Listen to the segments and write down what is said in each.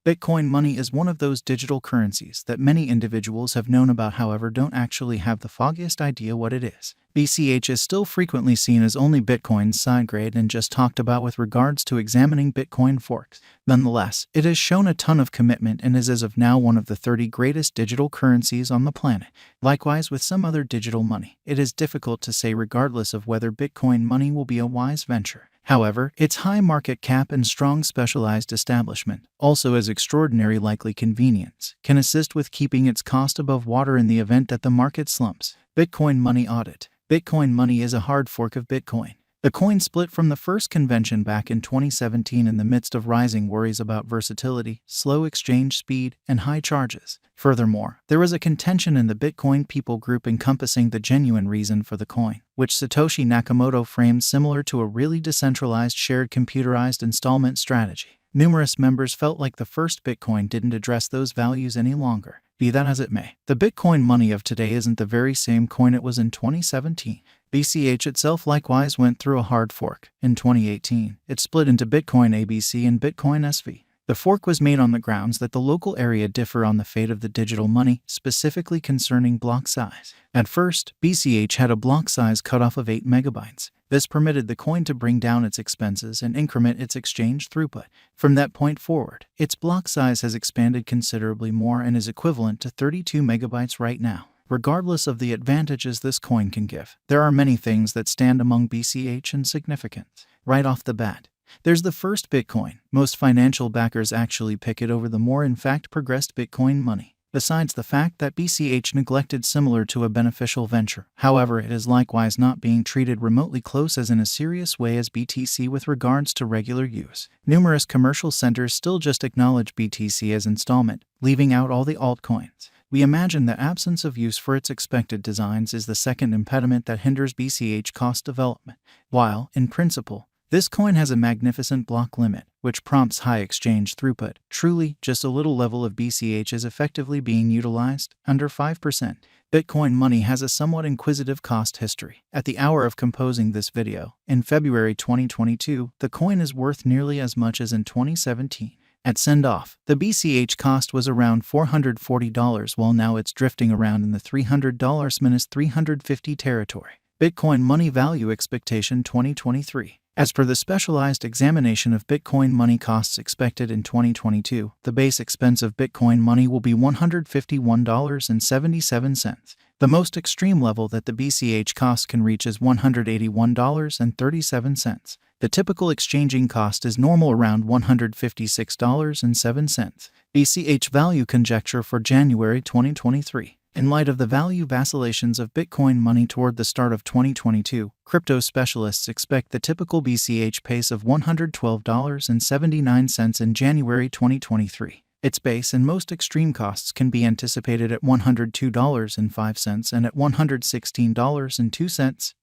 Bitcoin money is one of those digital currencies that many individuals have known about, however, don't actually have the foggiest idea what it is. BCH is still frequently seen as only Bitcoin's side grade and just talked about with regards to examining Bitcoin forks. Nonetheless, it has shown a ton of commitment and is as of now one of the 30 greatest digital currencies on the planet. Likewise with some other digital money, it is difficult to say regardless of whether Bitcoin money will be a wise venture. However, its high market cap and strong specialized establishment, also as extraordinary likely convenience, can assist with keeping its cost above water in the event that the market slumps. Bitcoin money audit. Bitcoin money is a hard fork of Bitcoin. The coin split from the first convention back in 2017 in the midst of rising worries about versatility, slow exchange speed, and high charges. Furthermore, there was a contention in the Bitcoin people group encompassing the genuine reason for the coin, which Satoshi Nakamoto framed similar to a really decentralized shared computerized installment strategy. Numerous members felt like the first Bitcoin didn't address those values any longer. Be that as it may, the Bitcoin money of today isn't the very same coin it was in 2017. BCH itself likewise went through a hard fork. In 2018, it split into Bitcoin ABC and Bitcoin SV. The fork was made on the grounds that the local area differ on the fate of the digital money, specifically concerning block size. At first, BCH had a block size cutoff of 8 megabytes. This permitted the coin to bring down its expenses and increment its exchange throughput. From that point forward, its block size has expanded considerably more and is equivalent to 32 megabytes right now. Regardless of the advantages this coin can give, there are many things that stand among BCH in significance. Right off the bat, there's the first Bitcoin. Most financial backers actually pick it over the more in fact progressed Bitcoin money. Besides the fact that BCH neglected similar to a beneficial venture, however, it is likewise not being treated remotely close as in a serious way as BTC with regards to regular use. Numerous commercial centers still just acknowledge BTC as installment, leaving out all the altcoins. We imagine the absence of use for its expected designs is the second impediment that hinders BCH cost development. While, in principle, this coin has a magnificent block limit, which prompts high exchange throughput. Truly, just a little level of BCH is effectively being utilized, under 5%. Bitcoin money has a somewhat inquisitive cost history. At the hour of composing this video, in February 2022, the coin is worth nearly as much as in 2017. At send-off, the BCH cost was around $440, while now it's drifting around in the $300-350 territory. Bitcoin money value expectation 2023. As per the specialized examination of Bitcoin money costs expected in 2022, the base expense of Bitcoin money will be $151.77. The most extreme level that the BCH cost can reach is $181.37. The typical exchanging cost is normal around $156.07. BCH value conjecture for January 2023. In light of the value vacillations of Bitcoin money toward the start of 2022, crypto specialists expect the typical BCH pace of $112.79 in January 2023. Its base and most extreme costs can be anticipated at $102.05 and at $116.02.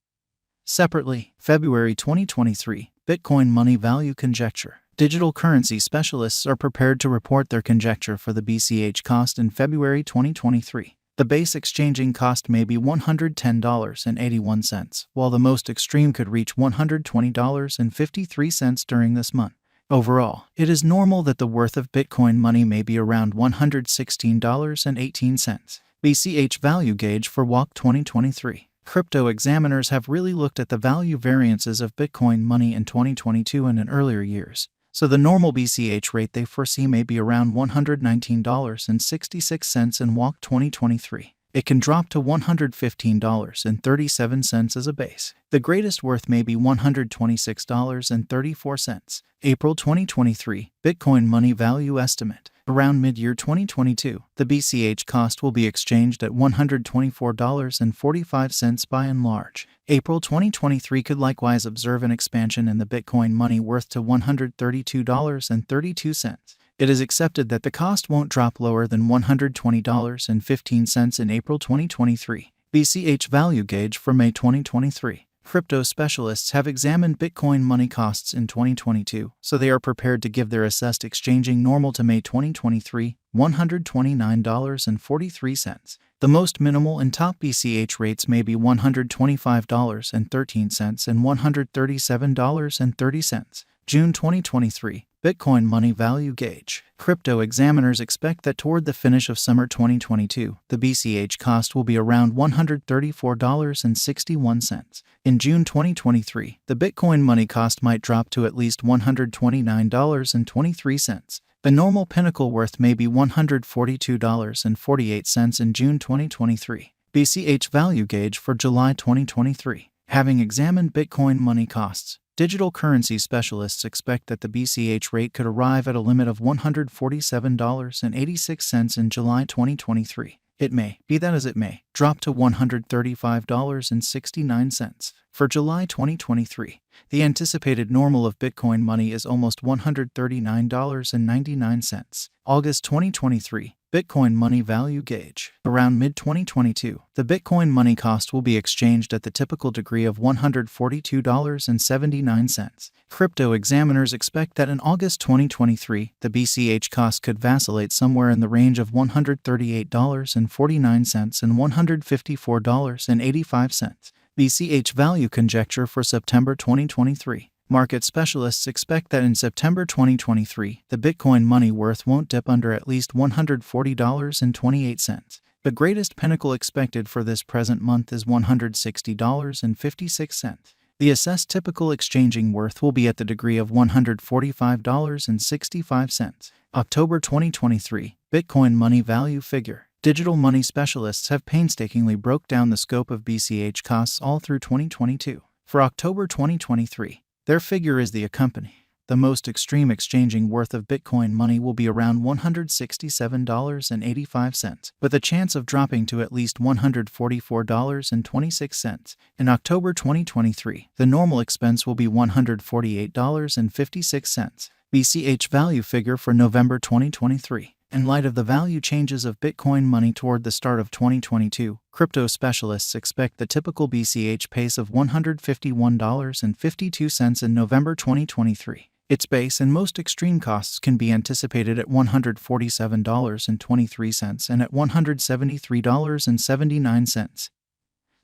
Separately, February 2023, Bitcoin money value conjecture. Digital currency specialists are prepared to report their conjecture for the BCH cost in February 2023. The base exchanging cost may be $110.81, while the most extreme could reach $120.53 during this month. Overall, it is normal that the worth of Bitcoin money may be around $116.18. BCH value gauge for WALK 2023. Crypto examiners have really looked at the value variances of Bitcoin money in 2022 and in earlier years, so the normal BCH rate they foresee may be around $119.66 in WALK 2023. It can drop to $115.37 as a base. The greatest worth may be $126.34. April 2023, Bitcoin money value estimate. Around mid-year 2022, the BCH cost will be exchanged at $124.45 by and large. April 2023 could likewise observe an expansion in the Bitcoin money worth to $132.32. It is accepted that the cost won't drop lower than $120.15 in April 2023. BCH value gauge for May 2023. Crypto specialists have examined Bitcoin money costs in 2022, so they are prepared to give their assessed exchanging normal to May 2023, $129.43. The most minimal and top BCH rates may be $125.13 and $137.30. June 2023, Bitcoin money value gauge. Crypto examiners expect that toward the finish of summer 2022, the BCH cost will be around $134.61. In June 2023, the Bitcoin money cost might drop to at least $129.23. The normal pinnacle worth may be $142.48 in June 2023. BCH value gauge for July 2023. Having examined Bitcoin money costs, digital currency specialists expect that the BCH rate could arrive at a limit of $147.86 in July 2023. It may, be that as it may, drop to $135.69. For July 2023, the anticipated normal of Bitcoin money is almost $139.99. August 2023, Bitcoin money value gauge. Around mid-2022, the Bitcoin money cost will be exchanged at the typical degree of $142.79. Crypto examiners expect that in August 2023, the BCH cost could vacillate somewhere in the range of $138.49 and $154.85. BCH value conjecture for September 2023. Market specialists expect that in September 2023, the Bitcoin money worth won't dip under at least $140.28. The greatest pinnacle expected for this present month is $160.56. The assessed typical exchanging worth will be at the degree of $145.65. October 2023, Bitcoin money value figure. Digital money specialists have painstakingly broke down the scope of BCH costs all through 2022. For October 2023, their figure is the accompanying. The most extreme exchanging worth of Bitcoin money will be around $167.85, with a chance of dropping to at least $144.26. In October 2023, the normal expense will be $148.56. BCH value figure for November 2023. In light of the value changes of Bitcoin money toward the start of 2022, crypto specialists expect the typical BCH pace of $151.52 in November 2023. Its base and most extreme costs can be anticipated at $147.23 and at $173.79.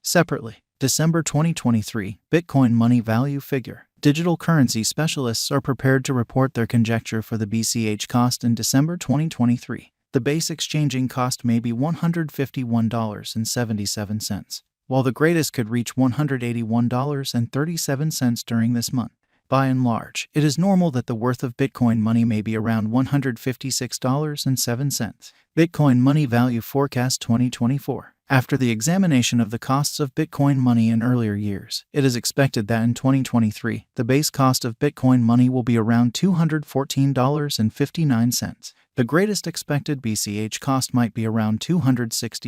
Separately, December 2023, Bitcoin money value figure. Digital currency specialists are prepared to report their conjecture for the BCH cost in December 2023. The base exchanging cost may be $151.77, while the greatest could reach $181.37 during this month. By and large, it is normal that the worth of Bitcoin money may be around $156.07. Bitcoin money value forecast 2024. After the examination of the costs of Bitcoin money in earlier years, it is expected that in 2023, the base cost of Bitcoin money will be around $214.59. The greatest expected BCH cost might be around $260.